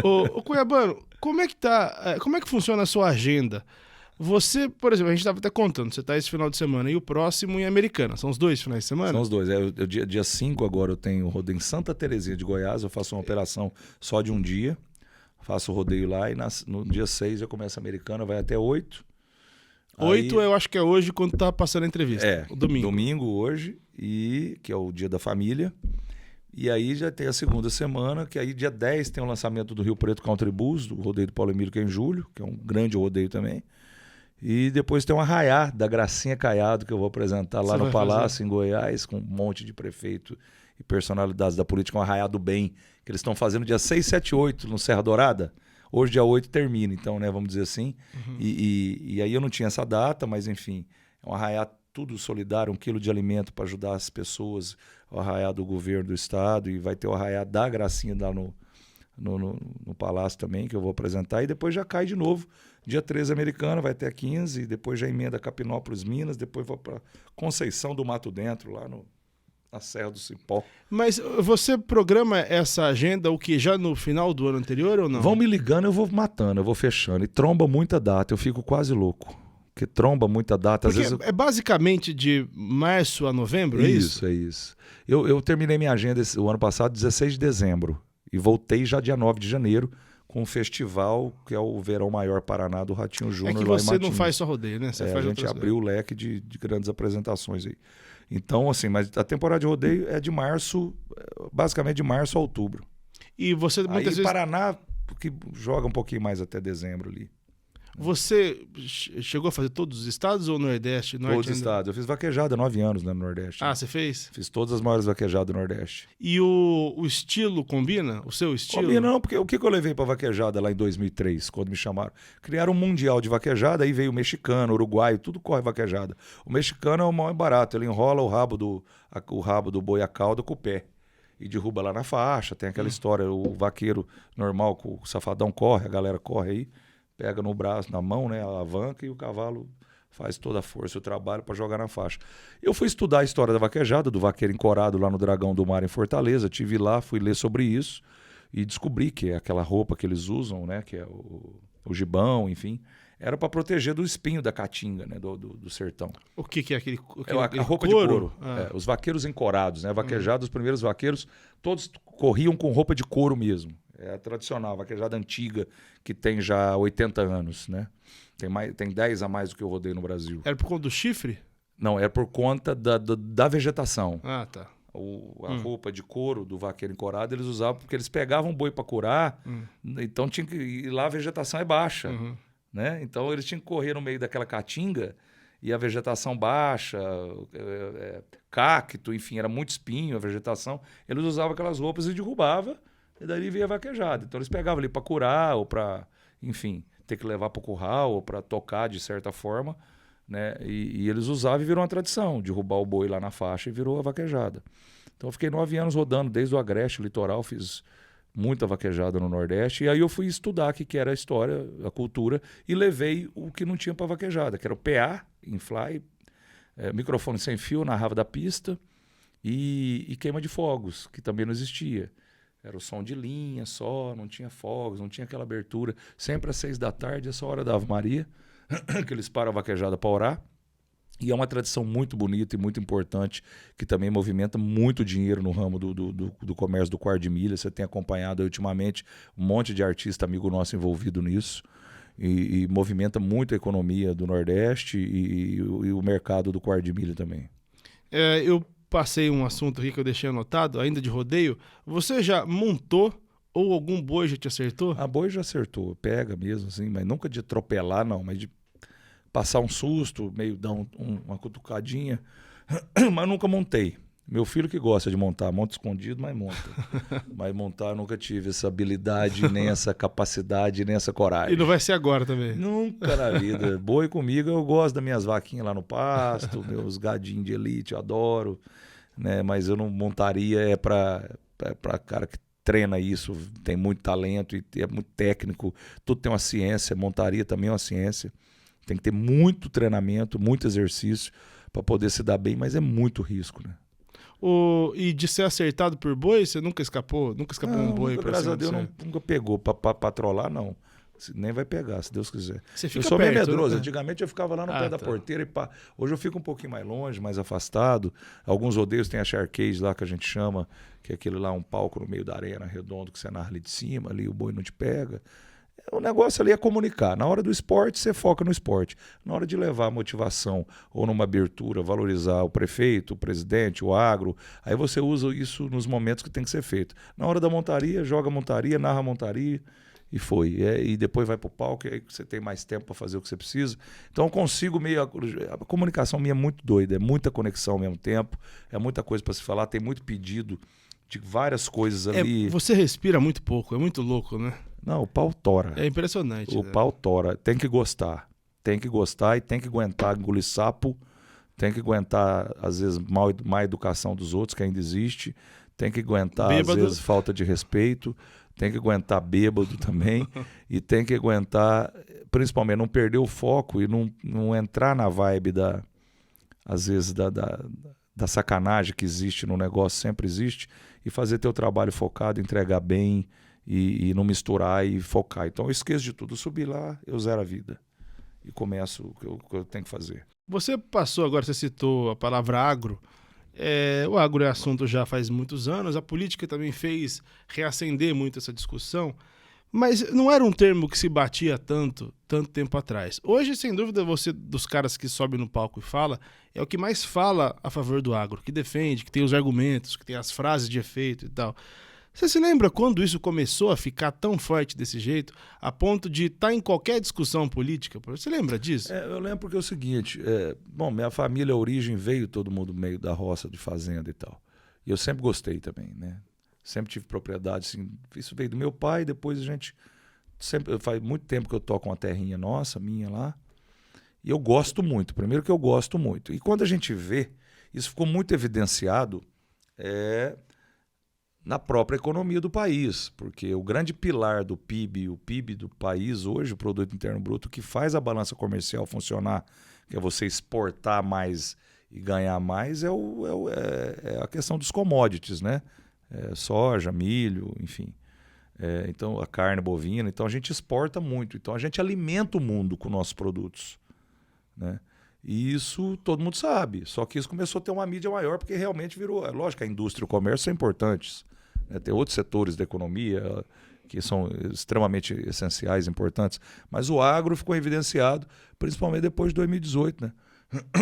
Ô Cuiabano, como é que tá, como é que funciona a sua agenda? Você, por exemplo, a gente estava até contando, você tá esse final de semana e o próximo em Americana. São os dois finais de São semana? os dois. Dia 5 agora eu tenho rodeio em Santa Terezinha de Goiás. Eu faço uma operação só de um dia. Faço o rodeio lá e no dia 6 eu começo a Americana, vai até 8. 8 Aí, eu acho que é hoje quando tá passando a entrevista, o domingo. domingo hoje, que é o dia da família. E aí já tem a segunda semana, que aí dia 10 tem o lançamento do Rio Preto Country Blues, do rodeio do Paulo Emílio, que é em julho, que é um grande rodeio também. E depois tem um arraiá da Gracinha Caiado, que eu vou apresentar lá Você no vai fazer? Palácio, em Goiás, com um monte de prefeito e personalidades da política, um arraiá do bem, que eles estão fazendo dia 6, 7 e 8 no Serra Dourada. Hoje, dia 8, termina, então, né, vamos dizer assim. E aí eu não tinha essa data, mas enfim, é um arraiá tudo solidário, 1 quilo de alimento para ajudar as pessoas, o arraiá do governo do estado, e vai ter o arraiá da Gracinha lá no Palácio também, que eu vou apresentar, e depois já cai de novo. Dia 13 Americana, vai até a 15, depois já emenda Capinópolis, Minas, depois vou para Conceição do Mato Dentro, lá na Serra do Cipó. Mas você programa essa agenda o que já no final do ano anterior ou não? Vão me ligando, eu vou matando, eu vou fechando. E tromba muita data, eu fico quase louco. Porque tromba muita data, às Porque vezes... é basicamente de março a novembro, é isso? É isso. Eu terminei minha agenda o ano passado, 16 de dezembro, e voltei já dia 9 de janeiro, com um festival que é o Verão Maior Paraná do Ratinho É Júnior que lá em você não Matinhos. faz só rodeio, né? Você A faz gente outras abriu o leque de grandes apresentações aí. Então, assim, mas a temporada de rodeio é de março, basicamente de março a outubro. E você muitas Aí vezes. Paraná, que joga um pouquinho mais até dezembro ali. Você chegou a fazer todos os estados ou Nordeste? Norte Todos os ainda? estados. Eu fiz vaquejada 9 anos, né, no Nordeste. Ah, você fez? Fiz todas as maiores vaquejadas do Nordeste. E o estilo combina? O seu estilo? Combina não, porque o que eu levei pra vaquejada lá em 2003, quando me chamaram? Criaram um mundial de vaquejada, aí veio o mexicano, o uruguaio, tudo corre vaquejada. O mexicano é o mais barato, ele enrola o rabo do boi a cauda com o pé e derruba lá na faixa. Tem aquela história, o vaqueiro normal, com o safadão corre, a galera corre aí, pega no braço, na mão, né, a alavanca, e o cavalo faz toda a força e o trabalho para jogar na faixa. Eu fui estudar a história da vaquejada, do vaqueiro encorado lá no Dragão do Mar em Fortaleza, tive lá, fui ler sobre isso e descobri que é aquela roupa que eles usam, né, que é o gibão, enfim, era para proteger do espinho da caatinga, né, do sertão. O que é aquele, A roupa couro? de couro. Ah. Os vaqueiros encorados, né? Vaquejados, os primeiros vaqueiros, todos corriam com roupa de couro mesmo. É a tradicional, a vaquejada antiga, que tem já 80 anos, né? Tem 10 a mais do que eu rodei no Brasil. Era por conta do chifre? Não, é por conta da vegetação. Ah, tá. A roupa de couro do vaqueiro encorado eles usavam porque eles pegavam boi para curar, então tinha que ir lá, a vegetação é baixa, né? Então eles tinham que correr no meio daquela caatinga e a vegetação baixa, cacto, enfim, era muito espinho a vegetação. Eles usavam aquelas roupas e derrubava, e daí vinha vaquejada. Então eles pegavam ali para curar ou para, enfim, ter que levar para o curral ou para tocar de certa forma, né? E eles usavam e virou uma tradição, derrubar o boi lá na faixa e virou a vaquejada. Então eu fiquei 9 anos rodando desde o Agreste, o litoral, fiz muita vaquejada no Nordeste, e aí eu fui estudar o que era a história, a cultura, e levei o que não tinha para vaquejada, que era o PA, em fly, microfone sem fio na rava da pista e queima de fogos, que também não existia. Era o som de linha só, não tinha fogos, não tinha aquela abertura. Sempre às 6 da tarde, essa hora da Ave Maria, que eles param a vaquejada para orar. E é uma tradição muito bonita e muito importante, que também movimenta muito dinheiro no ramo do comércio do quarto de milha. Você tem acompanhado aí, ultimamente um monte de artista amigo nosso envolvido nisso. E movimenta muito a economia do Nordeste e o mercado do quarto de milha também. Eu passei um assunto aqui que eu deixei anotado, ainda de rodeio. Você já montou ou algum boi já te acertou? A boi já acertou, pega mesmo, assim, mas nunca de atropelar, não, mas de passar um susto, meio dar uma cutucadinha, mas nunca montei. Meu filho que gosta de montar, monta escondido, mas monta. Mas montar eu nunca tive essa habilidade, nem essa capacidade, nem essa coragem. E não vai ser agora também? Nunca na vida. Boi comigo, eu gosto das minhas vaquinhas lá no pasto, meus gadinhos de elite, eu adoro, né? Mas eu não montaria, é para cara que treina isso, tem muito talento e é muito técnico, tudo tem uma ciência, montaria também é uma ciência. Tem que ter muito treinamento, muito exercício para poder se dar bem, mas é muito risco, né? E de ser acertado por boi, você nunca escapou? Nunca escapou um boi pra graças cima a Deus, de você? nunca pegou pra patrolar, não. Nem vai pegar, se Deus quiser. Você Eu fica sou meio perto, medroso. né? Antigamente eu ficava lá no pé da Tá. porteira e pá. Hoje eu fico um pouquinho mais longe, mais afastado. Alguns rodeios tem a Charcade lá que a gente chama, que é aquele lá, um palco no meio da arena, redondo, que você narra ali de cima, ali o boi não te pega. O negócio ali é comunicar. Na hora do esporte, você foca no esporte. Na hora de levar a motivação ou numa abertura, valorizar o prefeito, o presidente, o agro, aí você usa isso nos momentos que tem que ser feito. Na hora da montaria, joga a montaria, narra a montaria e foi. E depois vai para o palco e aí você tem mais tempo para fazer o que você precisa. Então eu consigo meio... A comunicação minha é muito doida, é muita conexão ao mesmo tempo, é muita coisa para se falar, tem muito pedido de várias coisas ali. Você respira muito pouco, é muito louco, né? Não, o pau tora. É impressionante. O pau tora. Tem que gostar. Tem que gostar e tem que aguentar engolir sapo. Tem que aguentar, às vezes, má educação dos outros, que ainda existe. Tem que aguentar, Bêbado. às vezes, falta de respeito. Tem que aguentar bêbado também. E tem que aguentar, principalmente, não perder o foco e não entrar na vibe às vezes, da sacanagem que existe no negócio, sempre existe, e fazer teu trabalho focado, entregar bem e não misturar e focar. Então eu esqueço de tudo, eu subi lá, eu zero a vida e começo o que eu tenho que fazer. Você passou agora, você citou a palavra agro. O agro é assunto já faz muitos anos, a política também fez reacender muito essa discussão, mas não era um termo que se batia tanto tempo atrás. Hoje, sem dúvida, você, dos caras que sobe no palco e fala, é o que mais fala a favor do agro, que defende, que tem os argumentos, que tem as frases de efeito e tal. Você se lembra quando isso começou a ficar tão forte desse jeito, a ponto de estar em qualquer discussão política? Você lembra disso? Eu lembro porque é o seguinte, minha família, a origem veio todo mundo meio da roça, de fazenda e tal. E eu sempre gostei também, né? Sempre tive propriedade, assim, isso veio do meu pai, depois a gente... faz muito tempo que eu toco uma terrinha nossa, minha lá, e eu gosto muito, primeiro que eu gosto muito. E quando a gente vê, isso ficou muito evidenciado na própria economia do país, porque o grande pilar do PIB, o PIB do país hoje, o Produto Interno Bruto, que faz a balança comercial funcionar, que é você exportar mais e ganhar mais, é a questão dos commodities, né? Soja, milho, enfim. Então, a carne bovina. Então, a gente exporta muito. Então, a gente alimenta o mundo com nossos produtos, né? E isso todo mundo sabe. Só que isso começou a ter uma mídia maior porque realmente virou... lógico que a indústria e o comércio são importantes, né? Tem outros setores da economia que são extremamente essenciais, importantes. Mas o agro ficou evidenciado, principalmente depois de 2018, né?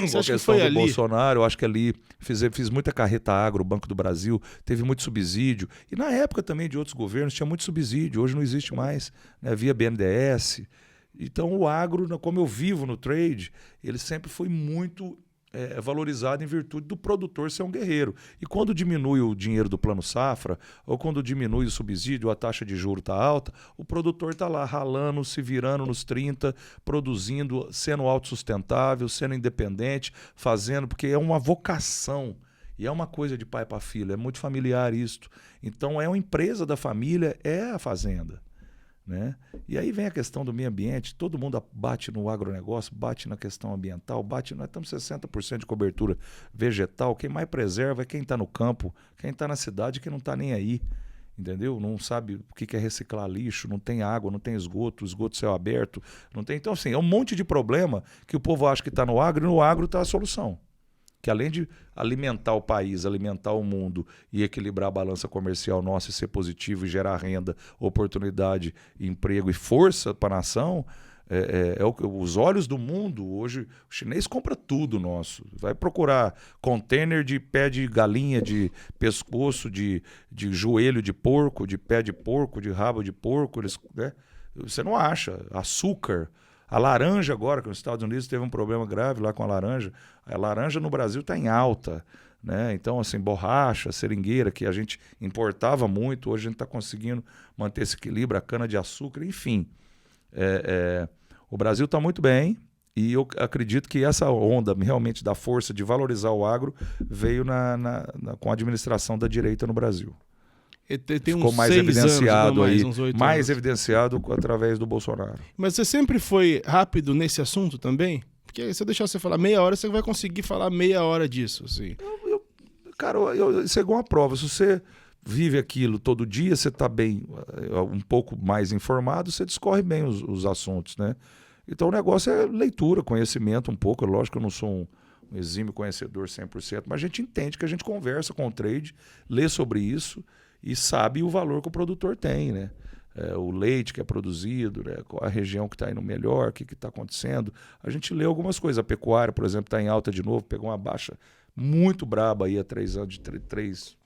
Você acha A que foi questão do ali? Bolsonaro, eu acho que ali fiz muita carreta agro, o Banco do Brasil, teve muito subsídio. E na época também de outros governos tinha muito subsídio, hoje não existe mais, né? Via BNDES. Então o agro, como eu vivo no trade, ele sempre foi muito valorizado em virtude do produtor ser um guerreiro. E quando diminui o dinheiro do Plano Safra, ou quando diminui o subsídio, a taxa de juros está alta, o produtor está lá ralando, se virando nos 30, produzindo, sendo autossustentável, sendo independente, fazendo, porque é uma vocação. E é uma coisa de pai para filho, é muito familiar isto. Então é uma empresa da família, é a fazenda, né? E aí vem a questão do meio ambiente, todo mundo bate no agronegócio, bate na questão ambiental, nós estamos 60% de cobertura vegetal, quem mais preserva é quem está no campo, quem está na cidade, quem não está nem aí, entendeu? Não sabe o que é reciclar lixo, não tem água, não tem esgoto, céu aberto, não tem. Então, assim, é um monte de problema que o povo acha que está no agro, e no agro está a solução. Que além de alimentar o país, alimentar o mundo e equilibrar a balança comercial nossa e ser positivo e gerar renda, oportunidade, emprego e força para a nação, os olhos do mundo hoje, o chinês compra tudo nosso. Vai procurar container de pé de galinha, de pescoço, de joelho de porco, de pé de porco, de rabo de porco, né? Você não acha. Açúcar. A laranja agora, que nos Estados Unidos teve um problema grave lá com a laranja no Brasil está em alta, né? Então, assim, borracha, seringueira, que a gente importava muito, hoje a gente está conseguindo manter esse equilíbrio, a cana-de-açúcar, enfim. O Brasil está muito bem e eu acredito que essa onda realmente da força de valorizar o agro veio com a administração da direita no Brasil. Ficou mais evidenciado aí, mais evidenciado através do Bolsonaro. Mas você sempre foi rápido nesse assunto também? Porque se eu deixar você falar meia hora, você vai conseguir falar meia hora disso, assim. Cara, isso é igual uma prova. Se você vive aquilo todo dia, você está bem, um pouco mais informado, você discorre bem os assuntos, né? Então o negócio é leitura, conhecimento um pouco. Lógico que eu não sou um exímio conhecedor 100%, mas a gente entende que a gente conversa com o trade, lê sobre isso e sabe o valor que o produtor tem, né? O leite que é produzido, né? Qual a região que está indo melhor, o que está acontecendo. A gente lê algumas coisas. A pecuária, por exemplo, está em alta de novo, pegou uma baixa muito braba aí há 3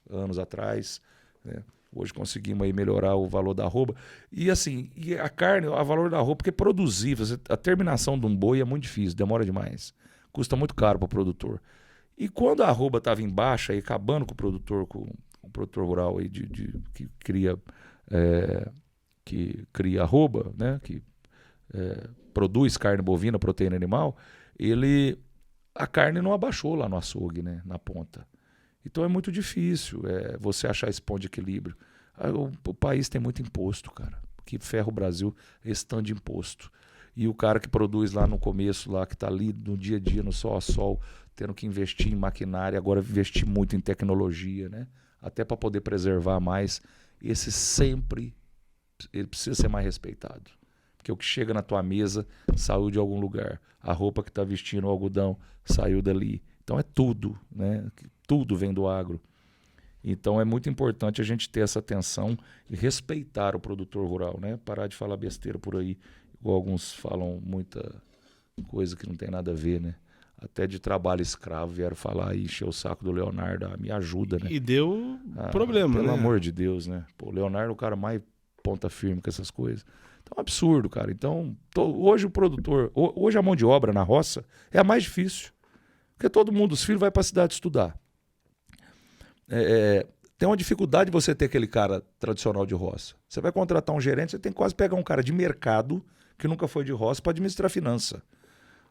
anos atrás, né? Hoje conseguimos aí melhorar o valor da arroba. E assim, e a carne, o valor da arroba, porque produzir, a terminação de um boi é muito difícil, demora demais. Custa muito caro para o produtor. E quando a arroba estava em baixa, aí, acabando com o produtor rural aí que cria arroba, né? Que produz carne bovina, proteína animal, a carne não abaixou lá no açougue, né? Na ponta. Então é muito difícil você achar esse ponto de equilíbrio. O país tem muito imposto, cara. O que ferra o Brasil é esse tanto de imposto. E o cara que produz lá no começo, lá que está ali no dia a dia, no sol a sol, tendo que investir em maquinária, agora investir muito em tecnologia, né? Até para poder preservar mais. Ele precisa ser mais respeitado. Porque o que chega na tua mesa saiu de algum lugar. A roupa que está vestindo, o algodão, saiu dali. Então é tudo, né? Tudo vem do agro. Então é muito importante a gente ter essa atenção e respeitar o produtor rural, né? Parar de falar besteira por aí, igual alguns falam muita coisa que não tem nada a ver, né? Até de trabalho escravo vieram falar e encher o saco do Leonardo, me ajuda, né? E deu problema, pelo né? amor de Deus, né? Pô, o Leonardo é o cara mais ponta firme com essas coisas. Então é um absurdo, cara. Então, hoje o produtor, hoje a mão de obra na roça é a mais difícil. Porque todo mundo, os filhos, vai para a cidade estudar. Tem uma dificuldade de você ter aquele cara tradicional de roça. Você vai contratar um gerente, você tem que quase pegar um cara de mercado que nunca foi de roça para administrar a finança.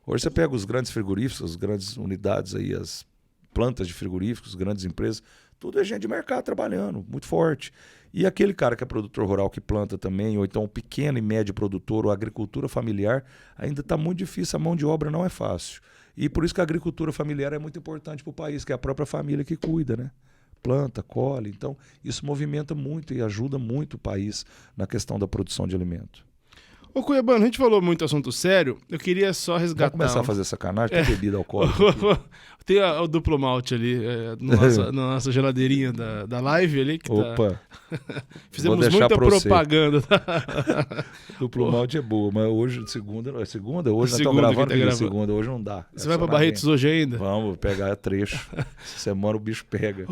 Hoje você pega os grandes frigoríficos, as grandes unidades, aí, as plantas de frigoríficos, grandes empresas, tudo é gente de mercado trabalhando, muito forte. E aquele cara que é produtor rural, que planta também, ou então um pequeno e médio produtor, ou agricultura familiar, ainda está muito difícil, a mão de obra não é fácil. E por isso que a agricultura familiar é muito importante para o país, que é a própria família que cuida, né? Planta, colhe. Então, isso movimenta muito e ajuda muito o país na questão da produção de alimento. Ô, Cuiabano, a gente falou muito assunto sério, eu queria só resgatar... Vamos começar a fazer sacanagem? Tem bebida alcoólica aqui. Tem o duplo malte ali, na nossa geladeirinha da live ali. Que Opa! Fizemos muita propaganda. Duplo malte é boa, mas hoje, segunda, hoje nós estamos gravando de segunda, hoje não dá. Você vai para Barretos hoje ainda? Vamos pegar trecho. Essa semana o bicho pega.